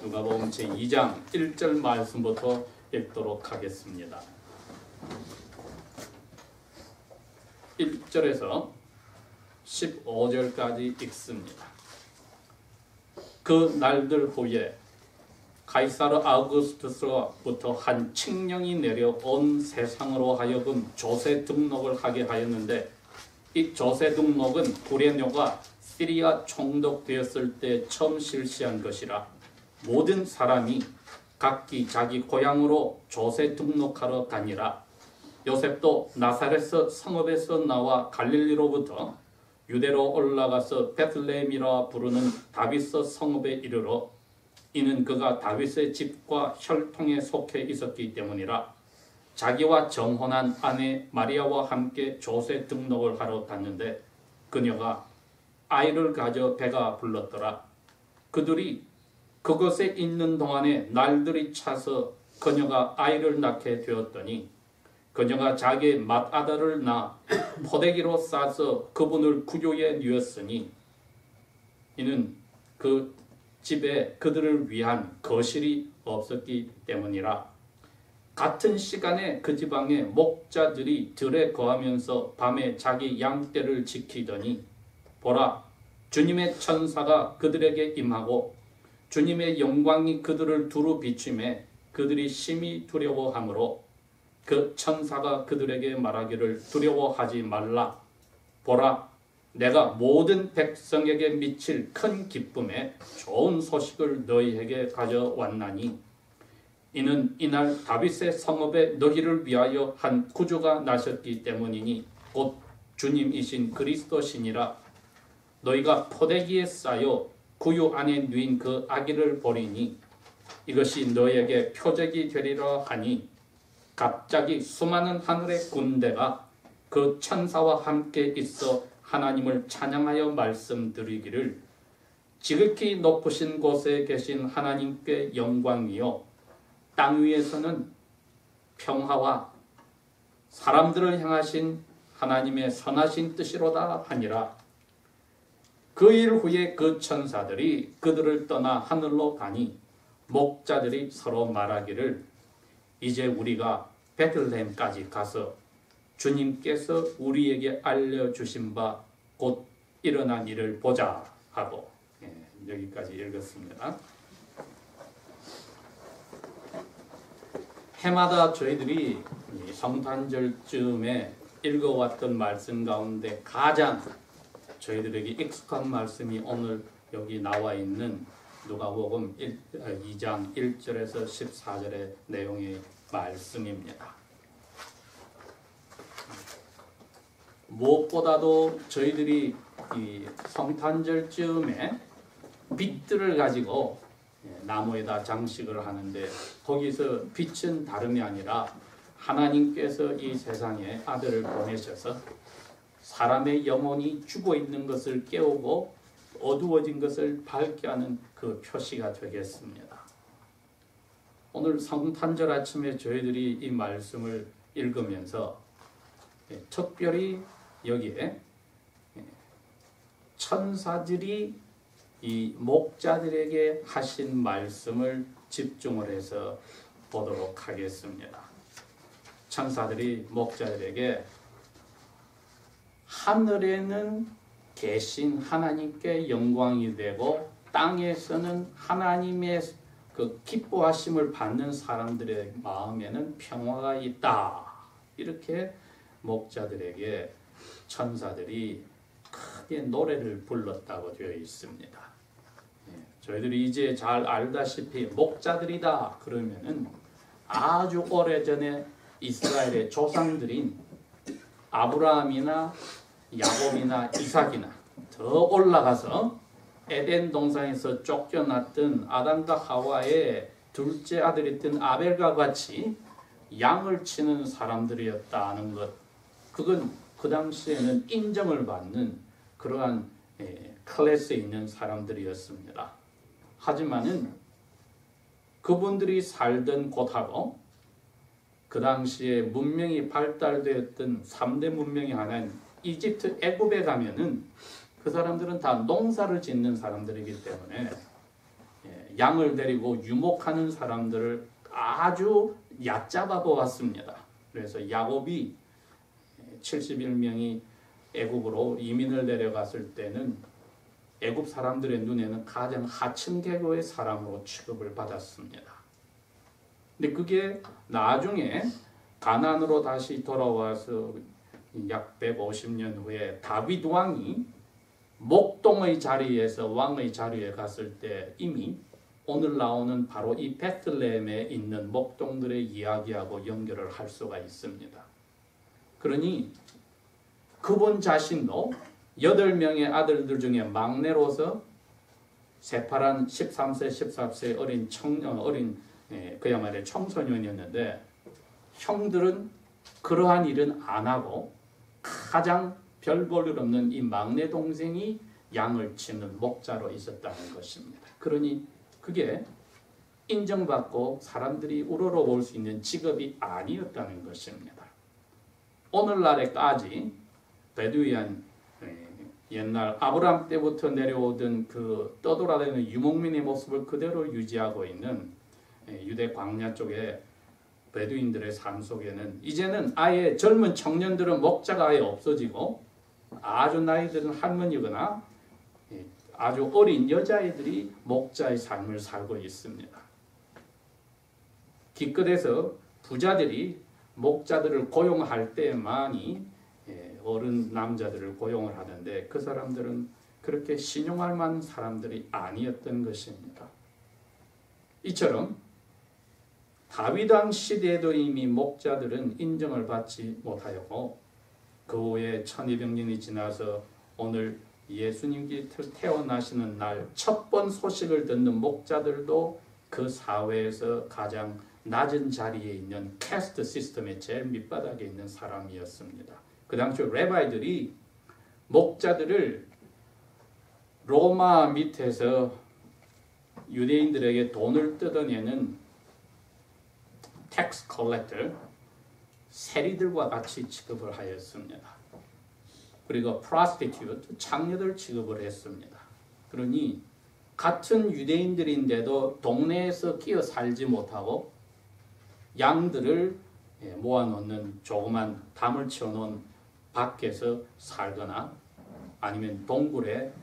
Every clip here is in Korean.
누가복음 제2장 1절 말씀부터 읽도록 하겠습니다. 1절에서 15절까지 읽습니다. 그 날들 후에 가이사르 아우구스투스로부터 한 칙령이 내려 온 세상으로 하여금 조세 등록을 하게 하였는데, 이 조세 등록은 구레뇨가 시리아 총독되었을 때 처음 실시한 것이라 모든 사람이 각기 자기 고향으로 조세 등록하러 다니라. 요셉도 나사렛 성읍에서 나와 갈릴리로부터 유대로 올라가서 베들레헴이라 부르는 다윗의 성읍에 이르러 이는 그가 다윗의 집과 혈통에 속해 있었기 때문이라. 자기와 정혼한 아내 마리아와 함께 조세 등록을 하러 갔는데 그녀가 아이를 가져 배가 불렀더라. 그들이 그곳에 있는 동안에 날들이 차서 그녀가 아이를 낳게 되었더니 그녀가 자기의 맏아들을 낳아 포대기로 싸서 그분을 구유에 누웠으니 이는 그 집에 그들을 위한 거실이 없었기 때문이라. 같은 시간에 그 지방의 목자들이 들에 거하면서 밤에 자기 양떼를 지키더니 보라, 주님의 천사가 그들에게 임하고 주님의 영광이 그들을 두루 비추매 그들이 심히 두려워하므로 그 천사가 그들에게 말하기를 두려워하지 말라. 보라, 내가 모든 백성에게 미칠 큰 기쁨에 좋은 소식을 너희에게 가져왔나니 이는 이날 다윗의 성읍에 너희를 위하여 한 구주가 나셨기 때문이니 곧 주님이신 그리스도시니라. 너희가 포대기에 싸여 구유 안에 누인 그 아기를 보리니 이것이 너희에게 표적이 되리라 하니 갑자기 수많은 하늘의 군대가 그 천사와 함께 있어 하나님을 찬양하여 말씀드리기를 지극히 높으신 곳에 계신 하나님께 영광이요 땅 위에서는 평화와 사람들을 향하신 하나님의 선하신 뜻이로다 하니라. 그 일 후에 그 천사들이 그들을 떠나 하늘로 가니 목자들이 서로 말하기를 이제 우리가 베들레헴까지 가서 주님께서 우리에게 알려주신 바 곧 일어난 일을 보자 하고 여기까지 읽었습니다. 해마다 저희들이 성탄절쯤에 읽어왔던 말씀 가운데 가장 저희들에게 익숙한 말씀이 오늘 여기 나와 있는 누가복음 2장 1절에서 14절의 내용의 말씀입니다. 무엇보다도 저희들이 이 성탄절쯤에 빛들을 가지고 나무에다 장식을 하는데 거기서 빛은 다름이 아니라 하나님께서 이 세상에 아들을 보내셔서 사람의 영혼이 죽어 있는 것을 깨우고 어두워진 것을 밝게 하는 그 표시가 되겠습니다. 오늘 성탄절 아침에 저희들이 이 말씀을 읽으면서 특별히 여기에 천사들이 이 목자들에게 하신 말씀을 집중을 해서 보도록 하겠습니다. 천사들이 목자들에게 하늘에는 계신 하나님께 영광이 되고 땅에서는 하나님의 그 기뻐하심을 받는 사람들의 마음에는 평화가 있다. 이렇게 목자들에게 천사들이 크게 노래를 불렀다고 되어 있습니다. 저희들이 이제 잘 알다시피 목자들이다 그러면은 아주 오래전에 이스라엘의 조상들인 아브라함이나 야곱이나 이삭이나 더 올라가서 에덴 동산에서 쫓겨났던 아담과 하와의 둘째 아들이었던 아벨과 같이 양을 치는 사람들이었다는 것, 그건 그 당시에는 인정을 받는 그러한 클래스에 있는 사람들이었습니다. 하지만은 그분들이 살던 곳하고 그 당시에 문명이 발달되었던 3대 문명이 하나인 이집트 애굽에 가면은 그 사람들은 다 농사를 짓는 사람들이기 때문에 양을 데리고 유목하는 사람들을 아주 얕잡아 보았습니다. 그래서 야곱이 71명이 애굽으로 이민을 내려갔을 때는 애굽 사람들의 눈에는 가장 하층 계급의 사람으로 취급을 받았습니다. 근데 그게 나중에 가나안으로 다시 돌아와서 약 150년 후에 다윗 왕이 목동의 자리에서 왕의 자리에 갔을 때 이미 오늘 나오는 바로 이 베들레헴에 있는 목동들의 이야기하고 연결을 할 수가 있습니다. 그러니 그분 자신도 8명의 아들들 중에 막내로서 새파란 13세, 14세 어린 그야말로 청소년이었는데 형들은 그러한 일은 안 하고 가장 별 볼 일 없는 이 막내 동생이 양을 치는 목자로 있었다는 것입니다. 그러니 그게 인정받고 사람들이 우러러볼 수 있는 직업이 아니었다는 것입니다. 오늘날에까지 베두이안 옛날 아브람 때부터 내려오던 그 떠돌아다니는 유목민의 모습을 그대로 유지하고 있는 유대 광야 쪽에 베두인들의 삶 속에는 이제는 아예 젊은 청년들은 목자가 아예 없어지고 아주 나이 든 할머니거나 아주 어린 여자애들이 목자의 삶을 살고 있습니다. 기껏해서 부자들이 목자들을 고용할 때만이 어른 남자들을 고용을 하는데 그 사람들은 그렇게 신용할 만한 사람들이 아니었던 것입니다. 이처럼 다윗 왕 시대에도 이미 목자들은 인정을 받지 못하였고 그 후에 1200년이 지나서 오늘 예수님께서 태어나시는 날 첫 번 소식을 듣는 목자들도 그 사회에서 가장 낮은 자리에 있는 캐스트 시스템의 제일 밑바닥에 있는 사람이었습니다. 그 당시 레바이들이 목자들을 로마 밑에서 유대인들에게 돈을 뜯어내는 텍스 컬렉터, 세리들과 같이 취급을 하였습니다. 그리고 프로스티튜트, 창녀들 취급을 했습니다. 그러니 같은 유대인들인데도 동네에서 끼어 살지 못하고 양들을 모아놓는 조그만 담을 치워놓은 밖에서 살거나 아니면 동굴에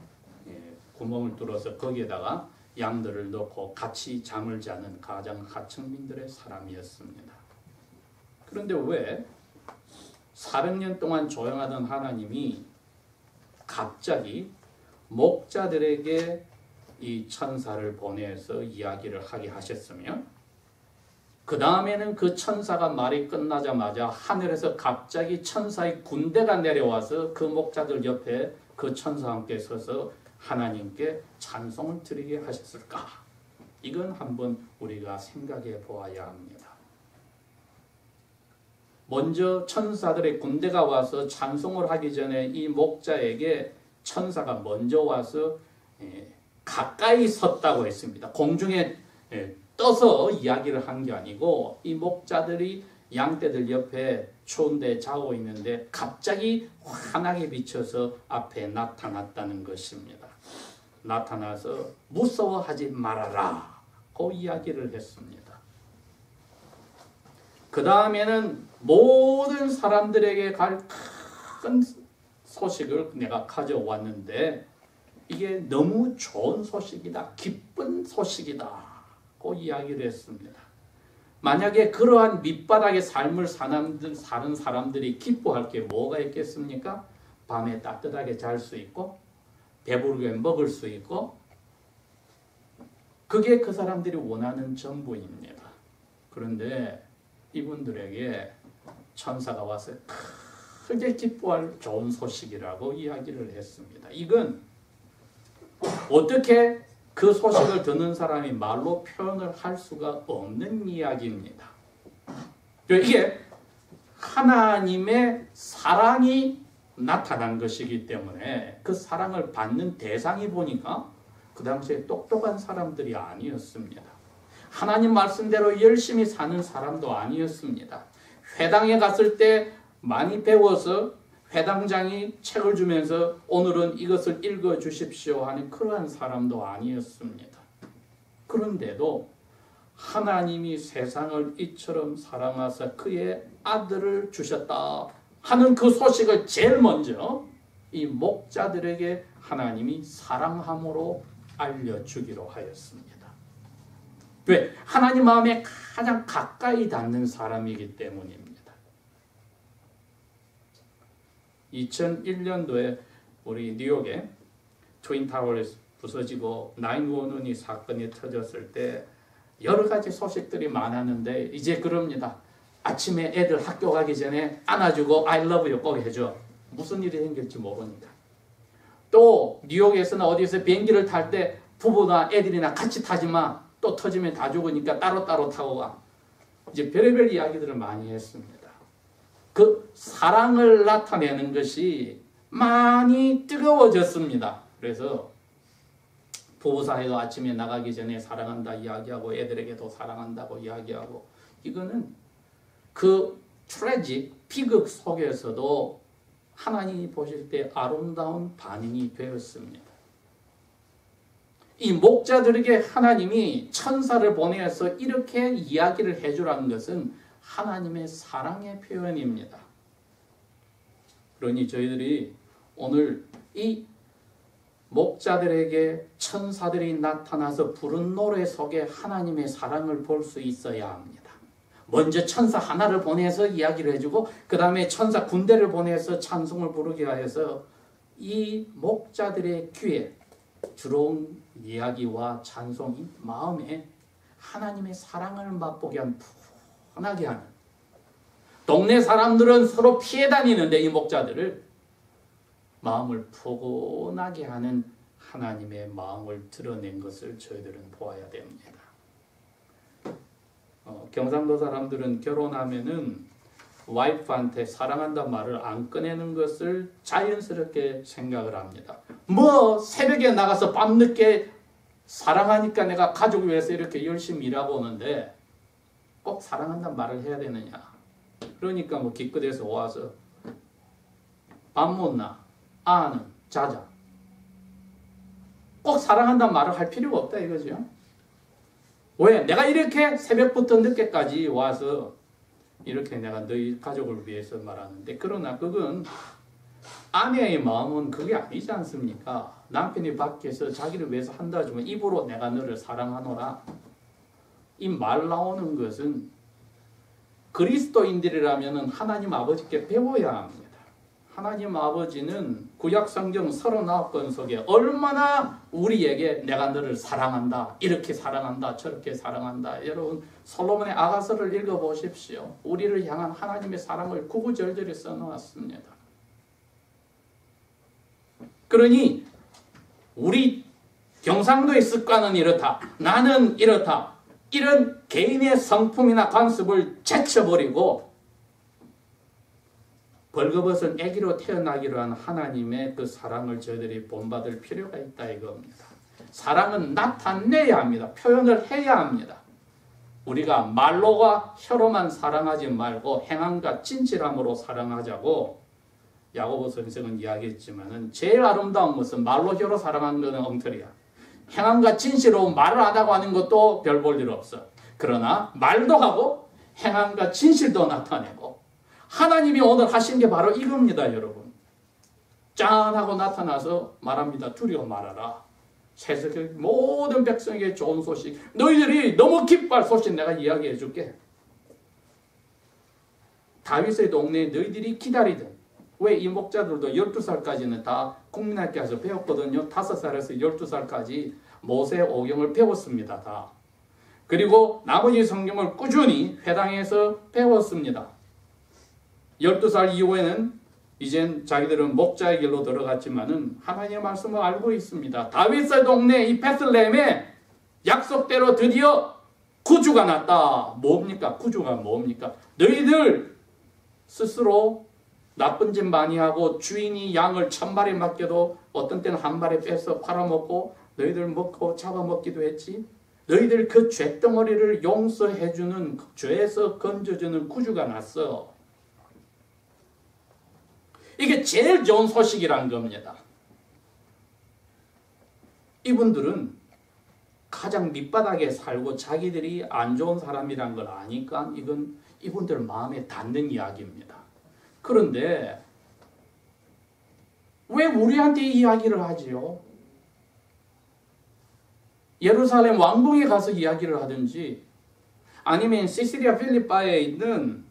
구멍을 뚫어서 거기에다가 양들을 넣고 같이 잠을 자는 가장 하층민들의 사람이었습니다. 그런데 왜 400년 동안 조용하던 하나님이 갑자기 목자들에게 이 천사를 보내서 이야기를 하게 하셨으며 그 다음에는 그 천사가 말이 끝나자마자 하늘에서 갑자기 천사의 군대가 내려와서 그 목자들 옆에 그 천사와 함께 서서 하나님께 찬송을 드리게 하셨을까? 이건 한번 우리가 생각해 보아야 합니다. 먼저 천사들의 군대가 와서 찬송을 하기 전에 이 목자에게 천사가 먼저 와서 가까이 섰다고 했습니다. 공중에 떠서 이야기를 한 게 아니고 이 목자들이 양떼들 옆에 추운데 자고 있는데 갑자기 환하게 비쳐서 앞에 나타났다는 것입니다. 나타나서 무서워하지 말아라 그 이야기를 했습니다. 그 다음에는 모든 사람들에게 갈 큰 소식을 내가 가져왔는데 이게 너무 좋은 소식이다, 기쁜 소식이다 그 이야기를 했습니다. 만약에 그러한 밑바닥의 삶을 사는 사람들이 기뻐할 게 뭐가 있겠습니까? 밤에 따뜻하게 잘 수 있고 배부르게 먹을 수 있고 그게 그 사람들이 원하는 전부입니다. 그런데 이분들에게 천사가 와서 크게 기뻐할 좋은 소식이라고 이야기를 했습니다. 이건 어떻게 그 소식을 듣는 사람이 말로 표현을 할 수가 없는 이야기입니다. 이게 하나님의 사랑이 나타난 것이기 때문에 그 사랑을 받는 대상이 보니까 그 당시에 똑똑한 사람들이 아니었습니다. 하나님 말씀대로 열심히 사는 사람도 아니었습니다. 회당에 갔을 때 많이 배워서 회당장이 책을 주면서 오늘은 이것을 읽어 주십시오 하는 그러한 사람도 아니었습니다. 그런데도 하나님이 세상을 이처럼 사랑하사 그의 아들을 주셨다 하는 그 소식을 제일 먼저 이 목자들에게 하나님이 사랑함으로 알려주기로 하였습니다. 왜? 하나님 마음에 가장 가까이 닿는 사람이기 때문입니다. 2001년도에 우리 뉴욕에 트윈타워가 부서지고 911이 사건이 터졌을 때 여러 가지 소식들이 많았는데 이제 그럽니다. 아침에 애들 학교 가기 전에 안아주고 I love you 꼭 해줘. 무슨 일이 생길지 모르니까. 또 뉴욕에서나 어디에서 비행기를 탈 때 부부나 애들이나 같이 타지 마. 또 터지면 다 죽으니까 따로따로 타고 가. 이제 별의별 이야기들을 많이 했습니다. 그 사랑을 나타내는 것이 많이 뜨거워졌습니다. 그래서 부부 사이도 아침에 나가기 전에 사랑한다 이야기하고 애들에게도 사랑한다고 이야기하고 이거는 그 트래직 비극 속에서도 하나님이 보실 때 아름다운 반응이 되었습니다. 이 목자들에게 하나님이 천사를 보내서 이렇게 이야기를 해주라는 것은 하나님의 사랑의 표현입니다. 그러니 저희들이 오늘 이 목자들에게 천사들이 나타나서 부른 노래 속에 하나님의 사랑을 볼 수 있어야 합니다. 먼저 천사 하나를 보내서 이야기를 해주고 그 다음에 천사 군대를 보내서 찬송을 부르게 하여서 이 목자들의 귀에 들어온 이야기와 찬송이 마음에 하나님의 사랑을 맛보게 하는 푸근하게 하는 동네 사람들은 서로 피해 다니는데 이 목자들을 마음을 포근하게 하는 하나님의 마음을 드러낸 것을 저희들은 보아야 됩니다. 경상도 사람들은 결혼하면은 와이프한테 사랑한다는 말을 안 꺼내는 것을 자연스럽게 생각을 합니다. 뭐 새벽에 나가서 밤늦게 사랑하니까 내가 가족을 위해서 이렇게 열심히 일하고 오는데 꼭 사랑한다는 말을 해야 되느냐. 그러니까 뭐 기껏해서 와서 밥 못나 아는 자자 꼭 사랑한다는 말을 할 필요가 없다 이거죠. 왜? 내가 이렇게 새벽부터 늦게까지 와서 이렇게 내가 너희 가족을 위해서 말하는데 그러나 그건 아내의 마음은 그게 아니지 않습니까? 남편이 밖에서 자기를 위해서 한다 하지만 입으로 내가 너를 사랑하노라 이 말 나오는 것은 그리스도인들이라면 하나님 아버지께 배워야 합니다. 하나님 아버지는 구약성경 39권 속에 얼마나 우리에게 내가 너를 사랑한다 이렇게 사랑한다 저렇게 사랑한다. 여러분 솔로몬의 아가서를 읽어보십시오. 우리를 향한 하나님의 사랑을 구구절절히 써놓았습니다. 그러니 우리 경상도의 습관은 이렇다. 나는 이렇다. 이런 개인의 성품이나 관습을 제쳐버리고 벌거벗은 아기로 태어나기로 한 하나님의 그 사랑을 저희들이 본받을 필요가 있다 이겁니다. 사랑은 나타내야 합니다. 표현을 해야 합니다. 우리가 말로와 혀로만 사랑하지 말고 행함과 진실함으로 사랑하자고 야고보 선생은 이야기했지만은 제일 아름다운 것은 말로 혀로 사랑하는 것은 엉터리야. 행함과 진실로 말을 안 하고 하는 것도 별 볼 일 없어. 그러나 말도 하고 행함과 진실도 나타내고 하나님이 오늘 하신 게 바로 이겁니다, 여러분. 짠 하고 나타나서 말합니다. 두려워 말아라. 세상의 모든 백성에게 좋은 소식. 너희들이 너무 기뻐할 소식 내가 이야기해 줄게. 다윗의 동네에 너희들이 기다리든. 왜 이 목자들도 12살까지는 다 국민학교 가서 배웠거든요. 5살에서 12살까지 모세 오경을 배웠습니다. 다. 그리고 나머지 성경을 꾸준히 회당에서 배웠습니다. 12살 이후에는 이젠 자기들은 목자의 길로 들어갔지만은 하나님의 말씀을 알고 있습니다. 다윗의 동네 이 베들레헴에 약속대로 드디어 구주가 났다. 뭡니까? 구주가 뭡니까? 너희들 스스로 나쁜 짓 많이 하고 주인이 양을 1000마리 맡겨도 어떤 때는 한 마리 빼서 팔아먹고 너희들 먹고 잡아먹기도 했지. 너희들 그 죄덩어리를 용서해주는 죄에서 건져주는 구주가 났어. 이게 제일 좋은 소식이란 겁니다. 이분들은 가장 밑바닥에 살고 자기들이 안 좋은 사람이란 걸 아니까 이건 이분들 마음에 닿는 이야기입니다. 그런데 왜 우리한테 이야기를 하지요? 예루살렘 왕궁에 가서 이야기를 하든지 아니면 시시리아 필리빠에 있는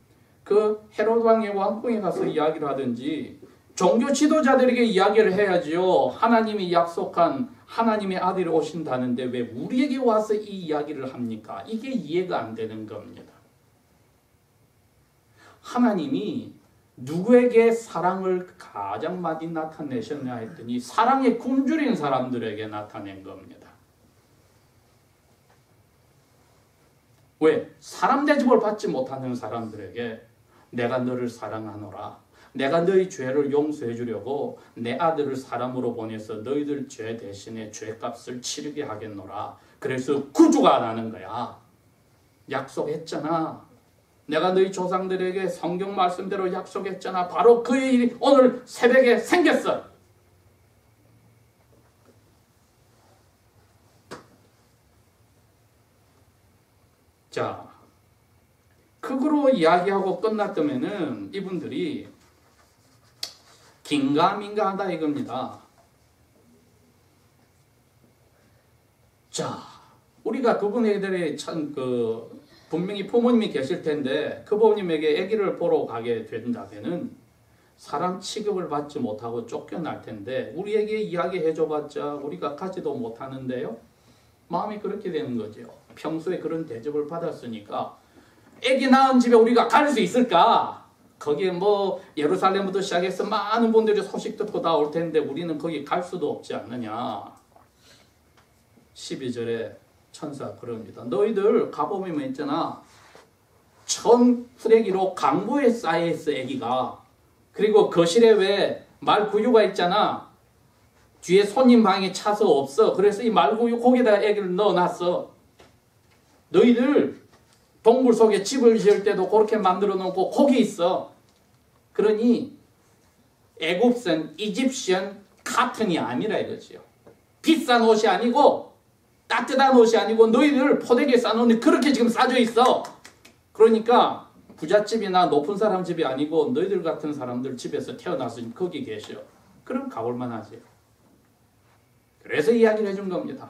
그 헤롯 왕의 왕궁에 가서 이야기를 하든지 종교 지도자들에게 이야기를 해야지요. 하나님이 약속한 하나님의 아들이 오신다는데 왜 우리에게 와서 이 이야기를 합니까? 이게 이해가 안 되는 겁니다. 하나님이 누구에게 사랑을 가장 많이 나타내셨냐 했더니 사랑의 굶주린 사람들에게 나타낸 겁니다. 왜? 사람 대접을 받지 못하는 사람들에게 내가 너를 사랑하노라. 내가 너희 죄를 용서해 주려고 내 아들을 사람으로 보내서 너희들 죄 대신에 죄값을 치르게 하겠노라. 그래서 구주가 나는 거야. 약속했잖아. 내가 너희 조상들에게 성경 말씀대로 약속했잖아. 바로 그 일이 오늘 새벽에 생겼어. 자, 그거로 이야기하고 끝났다면은 이분들이 긴가민가하다 이겁니다. 자, 우리가 그분에게 참 분명히 부모님이 계실 텐데 그 부모님에게 아기를 보러 가게 된다면은 사람 취급을 받지 못하고 쫓겨날 텐데 우리에게 이야기해줘봤자 우리가 가지도 못하는데요. 마음이 그렇게 되는 거죠. 평소에 그런 대접을 받았으니까 아기 낳은 집에 우리가 갈 수 있을까? 거기에 뭐 예루살렘부터 시작해서 많은 분들이 소식 듣고 다 올 텐데 우리는 거기 갈 수도 없지 않느냐. 12절에 천사 그럽니다. 너희들 가보면 있잖아. 천 쓰레기로 강보에 쌓여있어 아기가. 그리고 거실에 왜 말구유가 있잖아. 뒤에 손님 방에 차서 없어. 그래서 이 말구유 거기다가 아기를 넣어놨어. 너희들 동굴 속에 집을 지을 때도 그렇게 만들어 놓고 거기 있어. 그러니 애굽산 이집션 카튼이 아니라 이거지요. 비싼 옷이 아니고 따뜻한 옷이 아니고 너희들 포대기에 싸놓는데 그렇게 지금 싸져 있어. 그러니까 부잣집이나 높은 사람 집이 아니고 너희들 같은 사람들 집에서 태어났으니 거기 계셔. 그럼 가볼만 하지. 그래서 이야기를 해준 겁니다.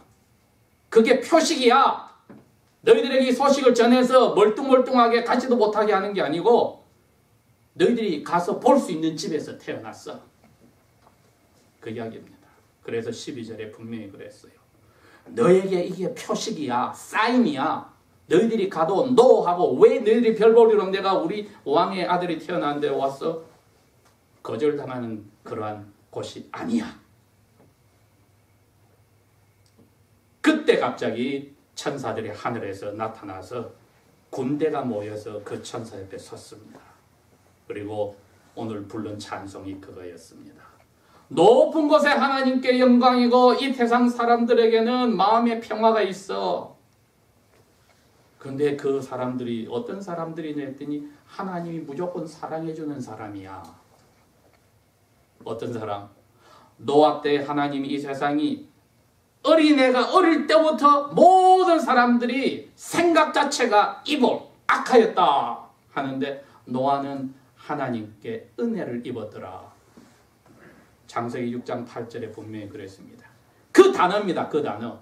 그게 표식이야. 너희들에게 이 소식을 전해서 멀뚱멀뚱하게 가지도 못하게 하는 게 아니고 너희들이 가서 볼 수 있는 집에서 태어났어. 그 이야기입니다. 그래서 12절에 분명히 그랬어요. 너에게 이게 표식이야. 사인이야. 너희들이 가도 노하고 왜 너희들이 별 볼일로 내가 우리 왕의 아들이 태어났는데 와서 거절당하는 그러한 곳이 아니야. 그때 갑자기 천사들이 하늘에서 나타나서 군대가 모여서 그 천사 옆에 섰습니다. 그리고 오늘 부른 찬송이 그거였습니다. 높은 곳에 하나님께 영광이고 이 세상 사람들에게는 마음의 평화가 있어. 그런데 그 사람들이 어떤 사람들이냐 했더니 하나님이 무조건 사랑해주는 사람이야. 어떤 사람? 노아 때 하나님이 이 세상이 어린애가 어릴 때부터 모든 사람들이 생각 자체가 이볼, 악하였다 하는데 노아는 하나님께 은혜를 입었더라. 창세기 6장 8절에 분명히 그랬습니다. 그 단어입니다. 그 단어.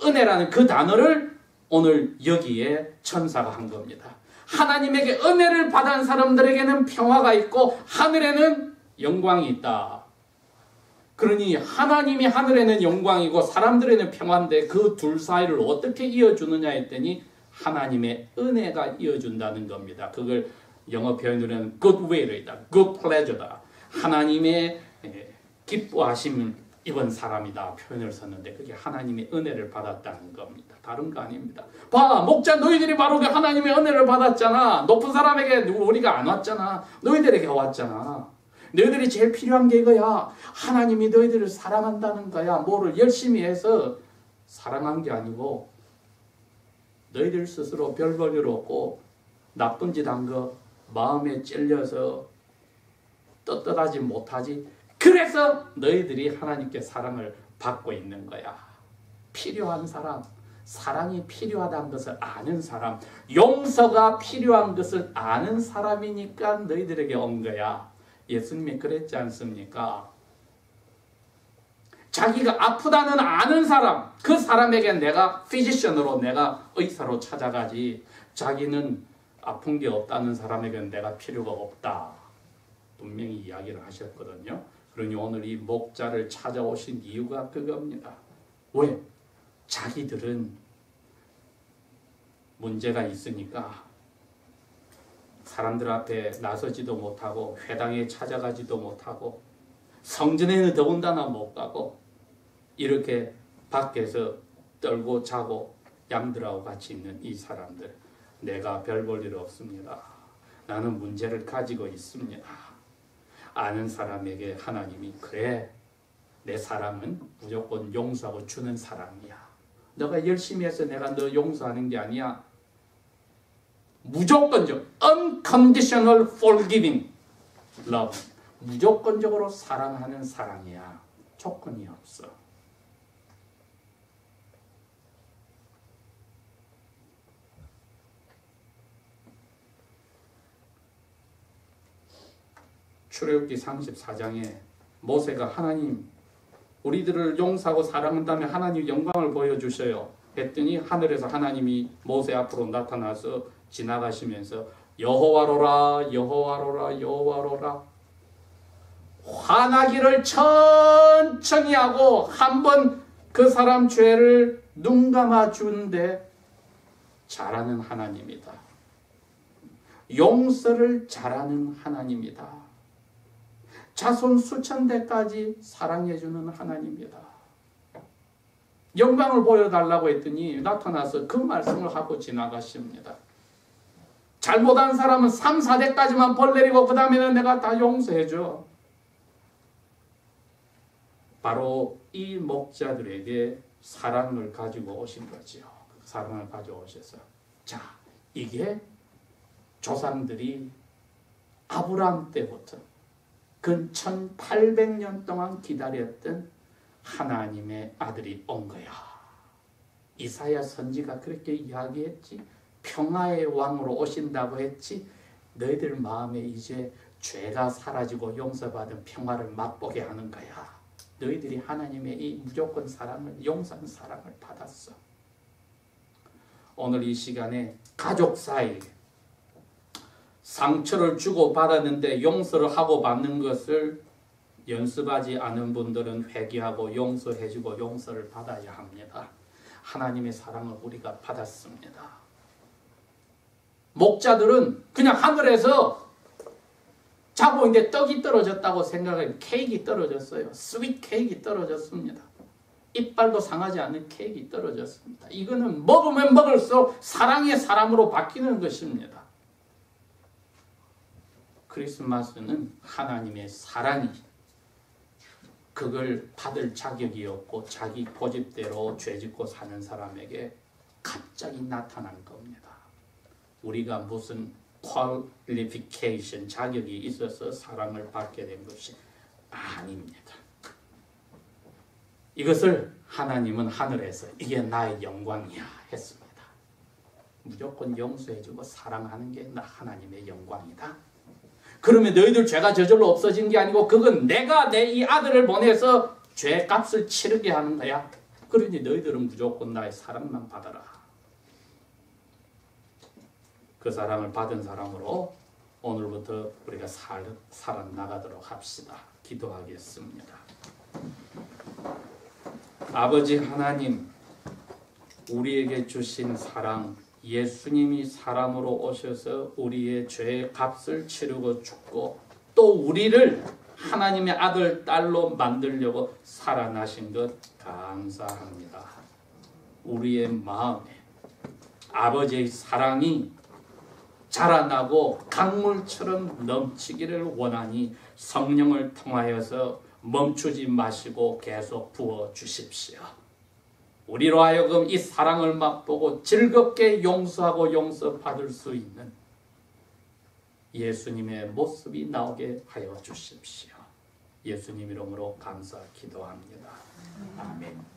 은혜라는 그 단어를 오늘 여기에 천사가 한 겁니다. 하나님에게 은혜를 받은 사람들에게는 평화가 있고 하늘에는 영광이 있다. 그러니 하나님이 하늘에는 영광이고 사람들에는 평화인데 그 둘 사이를 어떻게 이어주느냐 했더니 하나님의 은혜가 이어준다는 겁니다. 그걸 영어 표현으로는 goodwill이다. good pleasure다. 하나님의 기뻐하심을 입은 사람이다 표현을 썼는데 그게 하나님의 은혜를 받았다는 겁니다. 다른 거 아닙니다. 봐, 목자 너희들이 바로 그 하나님의 은혜를 받았잖아. 높은 사람에게 우리가 안 왔잖아. 너희들에게 왔잖아. 너희들이 제일 필요한 게 이거야. 하나님이 너희들을 사랑한다는 거야. 뭐를 열심히 해서 사랑한 게 아니고 너희들 스스로 별 볼일 없고 나쁜 짓 한 거 마음에 찔려서 떳떳하지 못하지. 그래서 너희들이 하나님께 사랑을 받고 있는 거야. 필요한 사람, 사랑이 필요하다는 것을 아는 사람, 용서가 필요한 것을 아는 사람이니까 너희들에게 온 거야. 예수님이 그랬지 않습니까? 자기가 아프다는 아는 사람, 그 사람에게 내가 피지션으로, 내가 의사로 찾아가지, 자기는 아픈 게 없다는 사람에게는 내가 필요가 없다. 분명히 이야기를 하셨거든요. 그러니 오늘 이 목자를 찾아오신 이유가 그겁니다. 왜? 자기들은 문제가 있으니까 사람들 앞에 나서지도 못하고 회당에 찾아가지도 못하고 성전에는 더군다나 못 가고 이렇게 밖에서 떨고 자고 양들하고 같이 있는 이 사람들, 내가 별 볼 일 없습니다. 나는 문제를 가지고 있습니다. 아는 사람에게 하나님이 그래, 내 사랑은 무조건 용서하고 주는 사랑이야. 너가 열심히 해서 내가 너 용서하는 게 아니야. 무조건적 unconditional forgiving love, 무조건적으로 사랑하는 사랑이야. 조건이 없어. 출애굽기 34장에 모세가 하나님, 우리들을 용서하고 사랑한다면 하나님 영광을 보여주셔요 했더니 하늘에서 하나님이 모세 앞으로 나타나서 지나가시면서 여호와로라 여호와로라 여호와로라, 화나기를 천천히 하고 한번 그 사람 죄를 눈 감아 주는데 잘하는 하나님이다. 용서를 잘하는 하나님이다. 자손 수천대까지 사랑해주는 하나님이다. 영광을 보여달라고 했더니 나타나서 그 말씀을 하고 지나가십니다. 잘못한 사람은 3, 4대까지만 벌 내리고 그 다음에는 내가 다 용서해줘. 바로 이 목자들에게 사랑을 가지고 오신 거지요. 사랑을 가지고 오셔서, 자, 이게 조상들이 아브라함 때부터 근 1800년 동안 기다렸던 하나님의 아들이 온 거야. 이사야 선지가 그렇게 이야기했지. 평화의 왕으로 오신다고 했지. 너희들 마음에 이제 죄가 사라지고 용서받은 평화를 맛보게 하는 거야. 너희들이 하나님의 이 무조건 사랑을, 용서하는 사랑을 받았어. 오늘 이 시간에 가족 사이 상처를 주고 받았는데 용서를 하고 받는 것을 연습하지 않은 분들은 회개하고 용서해주고 용서를 받아야 합니다. 하나님의 사랑을 우리가 받았습니다. 목자들은 그냥 하늘에서 자고 있는데 떡이 떨어졌다고 생각해. 케이크 떨어졌어요. 스윗 케이크 떨어졌습니다. 이빨도 상하지 않는 케이크 떨어졌습니다. 이거는 먹으면 먹을수록 사랑의 사람으로 바뀌는 것입니다. 크리스마스는 하나님의 사랑이 그걸 받을 자격이 없고 자기 고집대로 죄짓고 사는 사람에게 갑자기 나타난 겁니다. 우리가 무슨 퀄리피케이션, 자격이 있어서 사랑을 받게 된 것이 아닙니다. 이것을 하나님은 하늘에서 이게 나의 영광이야 했습니다. 무조건 용서해주고 사랑하는 게 나 하나님의 영광이다. 그러면 너희들 죄가 저절로 없어진 게 아니고 그건 내가 내 이 아들을 보내서 죄값을 치르게 하는 거야. 그러니 너희들은 무조건 나의 사랑만 받아라. 그 사랑을 받은 사람으로 오늘부터 우리가 살아나가도록 합시다. 기도하겠습니다. 아버지 하나님, 우리에게 주신 사랑, 예수님이 사람으로 오셔서 우리의 죄의 값을 치르고 죽고 또 우리를 하나님의 아들, 딸로 만들려고 살아나신 것 감사합니다. 우리의 마음에 아버지의 사랑이 자라나고 강물처럼 넘치기를 원하니 성령을 통하여서 멈추지 마시고 계속 부어주십시오. 우리로 하여금 이 사랑을 맛보고 즐겁게 용서하고 용서받을 수 있는 예수님의 모습이 나오게 하여 주십시오. 예수님 이름으로 감사 기도합니다. 아멘.